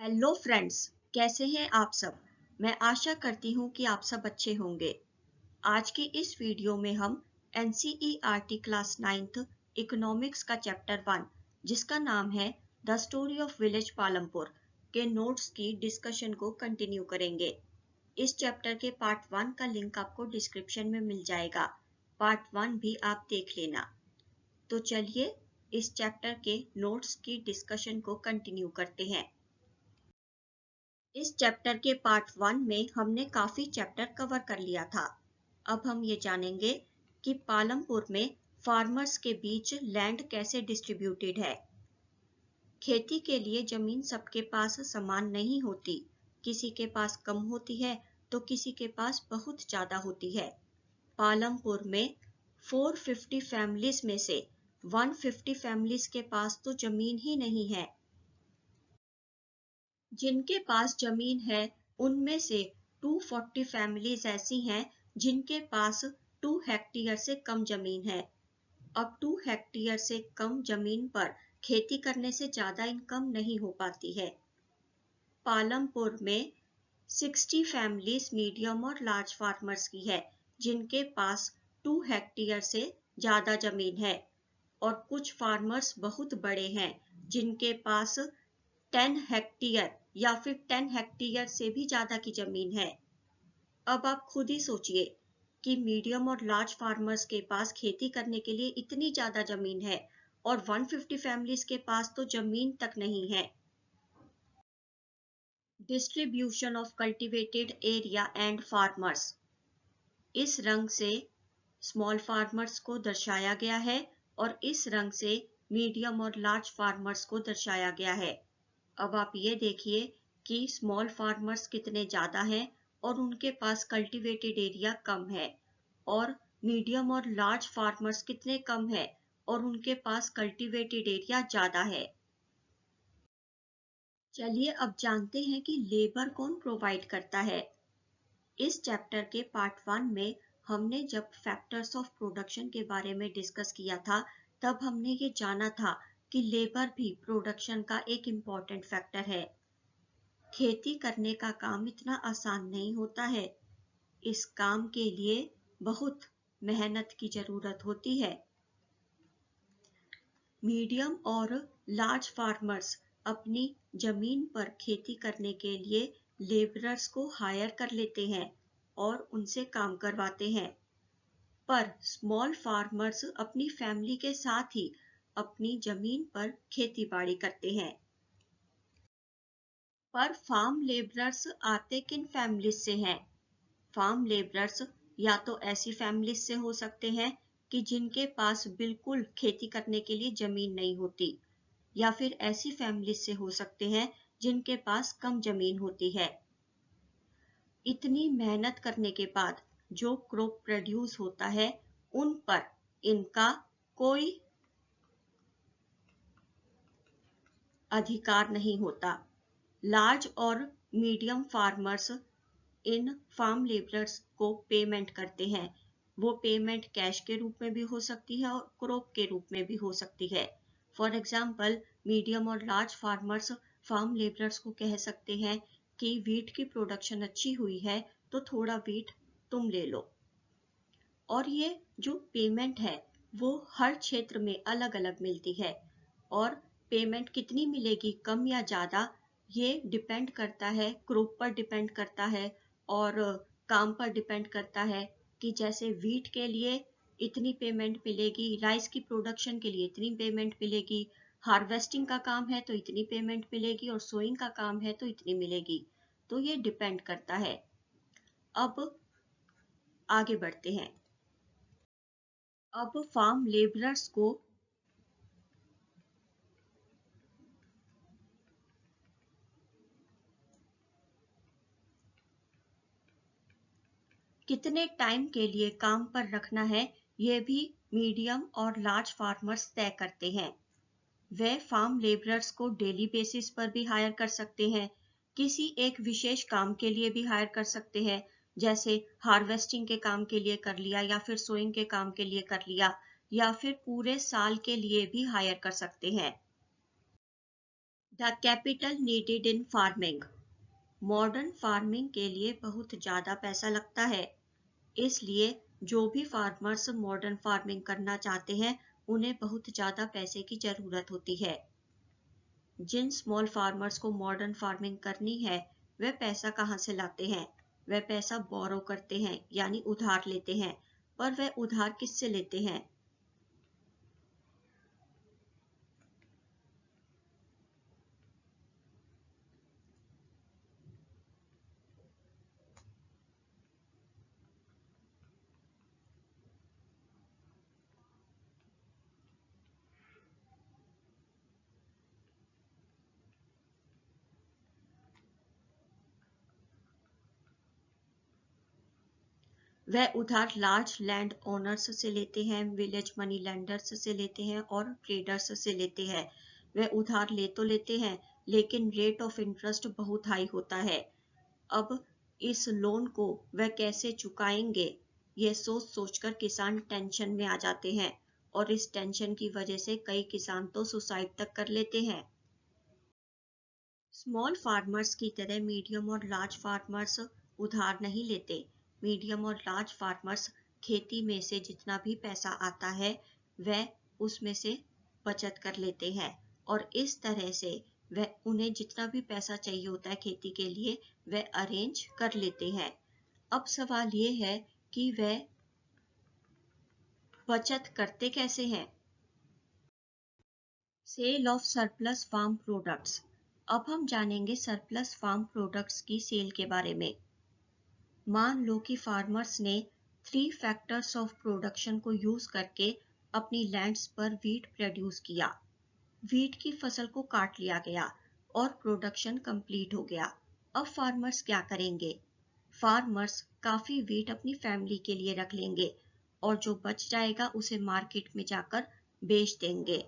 Hello friends, कैसे हैं आप सब। मैं आशा करती हूँ कि आप सब अच्छे होंगे। आज की इस वीडियो में हम एनसीईआरटी क्लास 9th इकोनॉमिक्स का चैप्टर 1 जिसका नाम है the story of village Palampur के नोट्स की डिस्कशन को कंटिन्यू करेंगे। इस चैप्टर के पार्ट 1 का लिंक आपको डिस्क्रिप्शन में मिल जाएगा। पार्ट 1 भी आप देख लेना। तो चलिए इस चैप्टर के नोट्स की डिस्कशन को कंटिन्यू करते हैं। इस चैप्टर के पार्ट 1 में हमने काफी चैप्टर कवर कर लिया था। अब हम ये जानेंगे कि पालमपुर में फार्मर्स के बीच लैंड कैसे डिस्ट्रीब्यूटेड है। खेती के लिए जमीन सबके पास समान नहीं होती, किसी के पास कम होती है तो किसी के पास बहुत ज्यादा होती है। पालमपुर में 450 फैमिलीज में से 150 फैमिलीज के पास तो जमीन ही नहीं है। जिनके पास जमीन है उनमें से 240 फैमिलीज ऐसी हैं जिनके पास 2 हेक्टेयर से कम जमीन है। अब 2 हेक्टेयर से कम जमीन पर खेती करने से ज्यादा इनकम नहीं हो पाती है। पालमपुर में 60 फैमिलीज मीडियम और लार्ज फार्मर्स की है जिनके पास 2 हेक्टेयर से ज्यादा जमीन है, और कुछ फार्मर्स बहुत बड़े हैं जिनके पास 10 हेक्टेयर या फिर 10 हेक्टेयर से भी ज्यादा की जमीन है। अब आप खुद ही सोचिए कि मीडियम और लार्ज फार्मर्स के पास खेती करने के लिए इतनी ज्यादा जमीन है और 150 फैमिलीज के पास तो जमीन तक नहीं है। Distribution of cultivated area and farmers. इस रंग से स्मॉल फार्मर्स को दर्शाया गया है और इस रंग से मीडियम और लार्ज फार्मर्स को दर्शाया गया है। अब आप ये देखिए कि स्मॉल फार्मर्स कितने ज्यादा हैं और उनके पास कल्टीवेटेड एरिया कम है, और मीडियम और लार्ज फार्मर्स कितने कम है और उनके पास कल्टीवेटेड एरिया ज्यादा है। चलिए अब जानते हैं कि लेबर कौन प्रोवाइड करता है। इस चैप्टर के पार्ट 1 में हमने जब फैक्टर्स ऑफ प्रोडक्शन के बारे में डिस्कस किया था, तब हमने ये जाना था कि लेबर भी प्रोडक्शन का एक इम्पॉर्टेंट फैक्टर है। खेती करने का काम इतना आसान नहीं होता है। इस काम के लिए बहुत मेहनत की जरूरत होती है। मीडियम और लार्ज फार्मर्स अपनी जमीन पर खेती करने के लिए लेबरर्स को हायर कर लेते हैं और उनसे काम करवाते हैं, पर स्मॉल फार्मर्स अपनी फैमिली के साथ ही अपनी जमीन पर खेती बाड़ी करते हैं। पर फार्म लेबरर्स आते किन फैमिलीज से हैं? फार्म लेबरर्स या तो ऐसी फैमिलीज से हो सकते हैं कि जिनके पास बिल्कुल खेती करने के लिए जमीन नहीं होती, या फिर ऐसी फैमिलीज से हो सकते हैं जिनके पास कम जमीन होती है। इतनी मेहनत करने के बाद जो क्रॉप प्रोड्यूस होता है उन पर इनका कोई अधिकार नहीं होता। लार्ज और medium farmers in farm labourers को पेमेंट करते हैं। वो पेमेंट कैश के रूप में भी हो सकती है और क्रॉप के रूप में भी हो सकती है। फॉर एग्जाम्पल, मीडियम और लार्ज फार्मर्स फार्म लेबरर्स को कह सकते हैं कि वीट की प्रोडक्शन अच्छी हुई है तो थोड़ा वीट तुम ले लो। और ये जो पेमेंट है वो हर क्षेत्र में अलग अलग मिलती है, और पेमेंट कितनी मिलेगी, कम या ज्यादा, ये डिपेंड करता है, क्रॉप पर डिपेंड करता है और काम पर डिपेंड करता है कि जैसे वीट के लिए इतनी पेमेंट मिलेगी, राइस की प्रोडक्शन के लिए इतनी पेमेंट मिलेगी, हार्वेस्टिंग का काम है तो इतनी पेमेंट मिलेगी और सोइंग का काम है तो इतनी मिलेगी। तो ये डिपेंड करता है। अब आगे बढ़ते हैं। अब फार्म लेबरर्स को कितने टाइम के लिए काम पर रखना है, ये भी मीडियम और लार्ज फार्मर्स तय करते हैं। वे फार्म लेबरर्स को डेली बेसिस पर भी हायर कर सकते हैं, किसी एक विशेष काम के लिए भी हायर कर सकते हैं, जैसे हार्वेस्टिंग के काम के लिए कर लिया या फिर सोइंग के काम के लिए कर लिया, या फिर पूरे साल के लिए भी हायर कर सकते हैं। The capital needed in farming. Modern farming के लिए बहुत ज़्यादा पैसा लगता है, इसलिए जो भी फार्मर्स मॉडर्न फार्मिंग करना चाहते हैं उन्हें बहुत ज़्यादा पैसे की ज़रूरत होती है। जिन स्मॉल फार्मर्स को मॉडर्न फार्मिंग करनी है वे पैसा कहाँ से लाते हैं? वे पैसा बोरो करते हैं यानी उधार लेते हैं। पर वे उधार किससे लेते हैं? वह उधार लार्ज लैंड ओनर्स से लेते हैं, विलेज मनी लेंडर्स से लेते हैं और ट्रेडर्स से लेते हैं। वह उधार ले तो लेते हैं लेकिन रेट ऑफ इंटरेस्ट बहुत हाई होता है। अब इस लोन को वह कैसे चुकाएंगे, ये सोच सोचकर किसान टेंशन में आ जाते हैं और इस टेंशन की वजह से कई किसान तो सुसाइड तक कर लेते हैं। स्मॉल फार्मर्स की तरह मीडियम और लार्ज फार्मर्स उधार नहीं लेते। मीडियम और लार्ज फार्मर्स खेती में से जितना भी पैसा आता है वह उसमें से बचत कर लेते हैं और इस तरह से वह उन्हें जितना भी पैसा चाहिए होता है खेती के लिए वह अरेंज कर लेते हैं। अब सवाल ये है कि वह बचत करते कैसे हैं? Sale of surplus farm products. अब हम जानेंगे सरप्लस फार्म प्रोडक्ट्स की सेल के बारे में। मान लो कि फार्मर्स ने 3 फैक्टर्स ऑफ प्रोडक्शन को यूज करके अपनी लैंड्स पर वीट प्रोड्यूस किया। वीट की फसल को काट लिया गया और प्रोडक्शन कंप्लीट हो गया। अब फार्मर्स क्या करेंगे? फार्मर्स काफी वीट अपनी फैमिली के लिए रख लेंगे और जो बच जाएगा उसे मार्केट में जाकर बेच देंगे।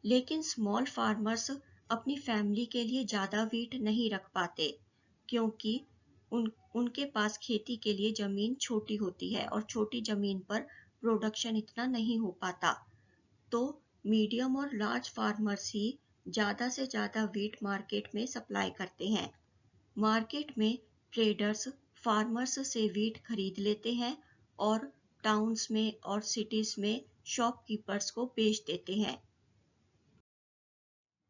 लेकिन स्मॉल फार्मर्स अपनी फैमिली के लिए ज्यादा वीट नहीं रख पाते क्योंकि उनके पास खेती के लिए जमीन छोटी होती है और छोटी जमीन पर प्रोडक्शन इतना नहीं हो पाता। तो मीडियम और लार्ज फार्मर्स ही ज्यादा से ज्यादा वीट मार्केट में सप्लाई करते हैं। मार्केट में ट्रेडर्स फार्मर्स से वीट खरीद लेते हैं और टाउन्स में और सिटीज में शॉपकीपर्स को बेच देते हैं।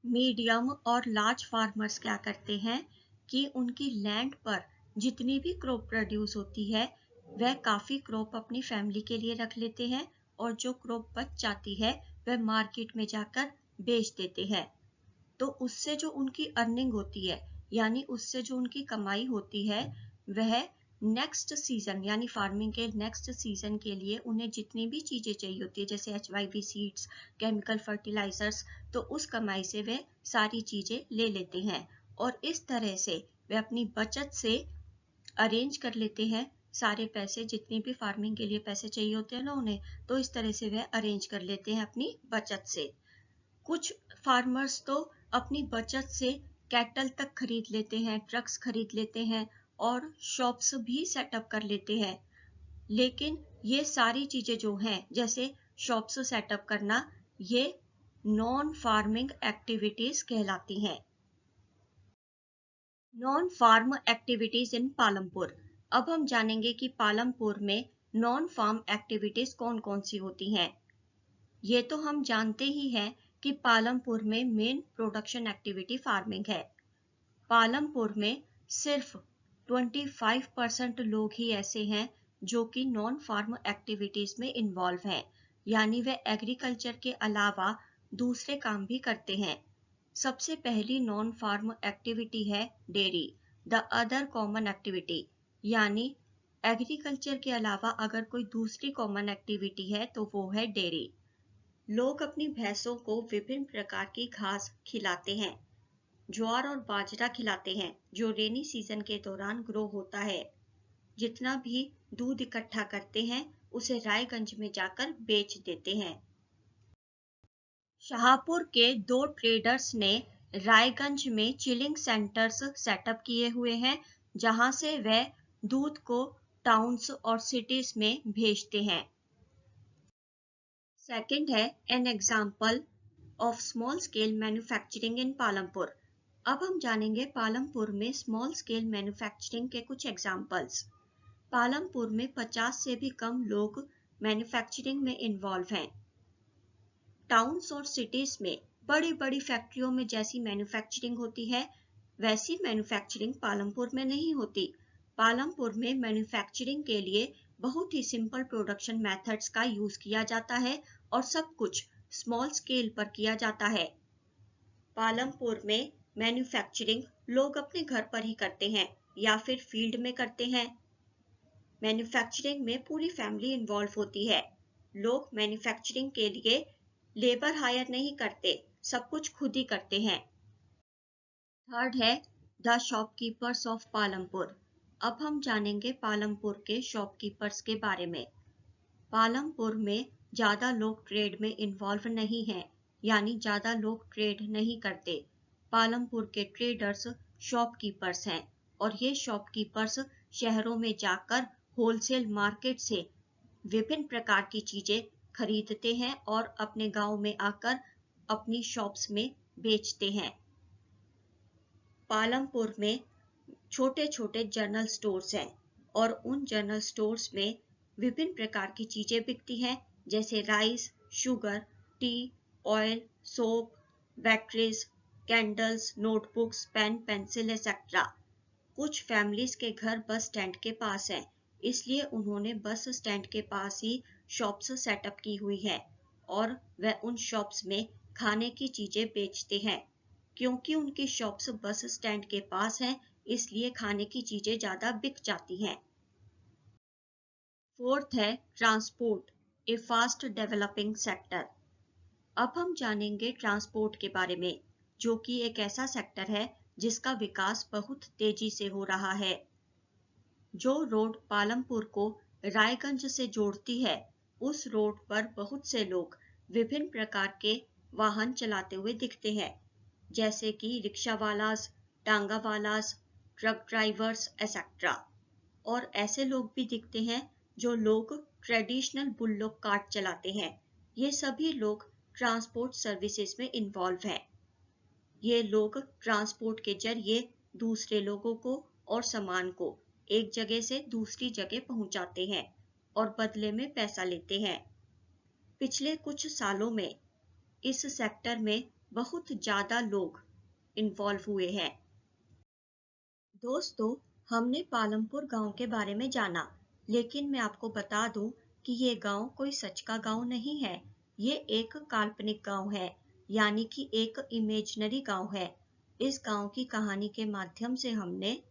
मीडियम और लार्ज फार्मर्स क्या करते हैं कि उनकी लैंड पर जितनी भी क्रॉप प्रोड्यूस होती है वह काफी क्रॉप अपनी फैमिली के लिए रख लेते हैं और जो क्रॉप बच जाती है वह मार्केट में जाकर बेच देते हैं। तो उससे जो उनकी अर्निंग होती है यानी उससे जो उनकी कमाई होती है वह नेक्स्ट सीजन यानी फार्मिंग के नेक्स्ट सीजन के लिए उन्हें जितनी भी चीजें चाहिए होती है जैसे HYV सीड्स, केमिकल फर्टिलाइजर्स, तो उस कमाई से वे सारी चीजें ले लेते हैं और इस तरह से वे अपनी बचत से अरेंज कर लेते हैं सारे पैसे। जितनी भी फार्मिंग के लिए पैसे चाहिए होते हैं ना उन्हें, तो इस तरह से वे अरेंज कर लेते हैं अपनी बचत से। कुछ फार्मर्स तो अपनी बचत से कैटल तक खरीद लेते हैं, ट्रक्स खरीद लेते हैं और शॉप्स भी सेटअप कर लेते हैं। लेकिन ये सारी चीजें जो हैं जैसे शॉप्स सेटअप करना, ये नॉन फार्मिंग एक्टिविटीज कहलाती हैं। Non farm activities in Palampur. अब हम जानेंगे कि पालमपुर में नॉन फार्म एक्टिविटीज कौन कौन सी होती हैं। ये तो हम जानते ही हैं कि पालमपुर में मेन प्रोडक्शन एक्टिविटी फार्मिंग है। पालमपुर में सिर्फ 25% लोग ही ऐसे हैं जो कि नॉन फार्म एक्टिविटीज में इन्वॉल्व हैं, यानी वे एग्रीकल्चर के अलावा दूसरे काम भी करते हैं। सबसे पहली नॉन फार्म एक्टिविटी है dairy, the other common activity, यानी एग्रीकल्चर के अलावा अगर कोई दूसरी कॉमन एक्टिविटी है तो वो है डेयरी। लोग अपनी भैंसों को विभिन्न प्रकार की घास खिलाते हैं। ज्वार और बाजरा खिलाते हैं जो रेनी सीजन के दौरान ग्रो होता है। जितना भी दूध इकट्ठा करते हैं उसे रायगंज में जाकर बेच देते हैं। शाहपुर के 2 ट्रेडर्स ने रायगंज में चिलिंग सेंटर्स सेटअप किए हुए हैं जहां से वह दूध को टाउन्स और सिटीज में भेजते हैं। सेकंड है an example of small scale manufacturing in Palampur. अब हम जानेंगे पालमपुर में स्मॉल स्केल मैन्युफैक्चरिंग के कुछ एग्जांपल्स। पालमपुर में 50 से भी कम लोग मैन्युफैक्चरिंग में इन्वॉल्व हैं। टाउन्स और सिटीज में बड़ी बड़ी फैक्ट्रियों में जैसी मैन्युफैक्चरिंग होती है वैसी मैन्युफैक्चरिंग पालमपुर में नहीं होती। पालमपुर में मैन्युफैक्चरिंग के लिए बहुत ही सिंपल प्रोडक्शन मेथड्स का यूज किया जाता है और सब कुछ स्मॉल स्केल पर किया जाता है। पालमपुर में मैन्युफैक्चरिंग लोग अपने घर पर ही करते हैं या फिर फील्ड में करते हैं। मैन्युफैक्चरिंग में पूरी फैमिली इन्वॉल्व होती है। लोग मैन्युफैक्चरिंग के लिए लेबर हायर नहीं करते, सब कुछ खुद ही करते हैं। थर्ड है द शॉपकीपर्स ऑफ पालमपुर। अब हम जानेंगे पालमपुर के शॉपकीपर्स के बारे में। पालमपुर में ज्यादा लोग ट्रेड में इन्वॉल्व नहीं हैं, यानी ज्यादा लोग ट्रेड नहीं करते। पालमपुर के ट्रेडर्स शॉपकीपर्स हैं और ये शॉपकीपर्स शहरों में जाकर होलसेल मार्केट से विभिन्न प्रकार की चीजें खरीदते हैं और अपने गांव में आकर अपनी शॉप्स में बेचते हैं। पालमपुर में छोटे छोटे जनरल स्टोर्स हैं और उन जनरल स्टोर्स में विभिन्न प्रकार की चीजें बिकती हैं जैसे rice, sugar, tea, oil, soap, batteries, candles, notebooks, pen, pencil etcetera. कुछ फैमिलीज के घर बस स्टैंड के पास हैं, इसलिए उन्होंने बस स्टैंड के पास ही शॉप्स सेटअप की हुई है और वह उन शॉप्स में खाने की चीजें बेचते हैं। क्योंकि उनकी शॉप्स बस स्टैंड के पास हैं, इसलिए खाने की चीजें ज्यादा बिक जाती हैं। फोर्थ है ट्रांसपोर्ट, ए फास्ट डेवलपिंग सेक्टर। अब हम जानेंगे ट्रांसपोर्ट के बारे में, जो कि एक ऐसा सेक्टर है जिसका विकास बहुत तेजी से हो रहा है। जो रोड पालमपुर को रायगंज से जोड़ती है, उस रोड पर बहुत से लोग विभिन्न प्रकार के वाहन चलाते हुए दिखते हैं, जैसे कि रिक्शा वालास, टांगा वालास, ट्रक ड्राइवर्स एक्सेट्रा। और ऐसे लोग भी दिखते हैं जो लोग ट्रेडिशनल बुल्लोक कार्ट चलाते हैं। ये सभी लोग ट्रांसपोर्ट सर्विसेज में इन्वॉल्व हैं। ये लोग ट्रांसपोर्ट के जरिए दूसरे लोगों को और सामान को एक जगह से दूसरी जगह पहुंचाते हैं और बदले में पैसा लेते हैं। पिछले कुछ सालों में इस सेक्टर में बहुत ज्यादा लोग इन्वॉल्व हुए हैं। दोस्तों, हमने पालमपुर गांव के बारे में जाना, लेकिन मैं आपको बता दूं कि ये गांव कोई सच का गांव नहीं है। ये एक काल्पनिक गांव है, यानी कि एक इमेजिनरी गांव है। इस गांव की कहानी के माध्यम से हमने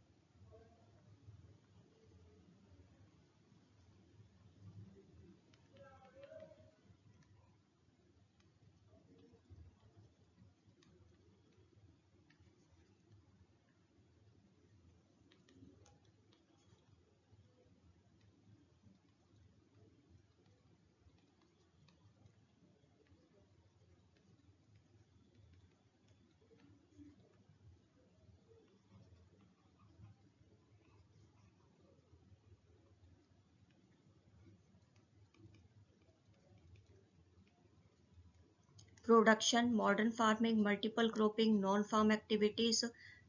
production, modern farming, multiple cropping, non farm activities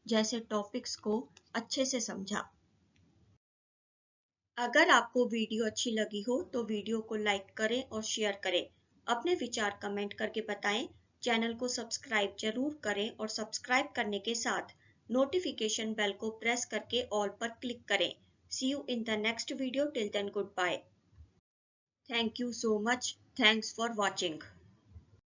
जैसे टॉपिक्स को अच्छे से समझा। अगर आपको वीडियो अच्छी लगी हो तो वीडियो को लाइक करें और शेयर करें। अपने विचार कमेंट करके बताएं। चैनल को सब्सक्राइब जरूर करें और सब्सक्राइब करने के साथ नोटिफिकेशन बेल को प्रेस करके ऑल पर क्लिक करें। See you in the next video. Till then, goodbye. Thank you so much. Thanks for watching.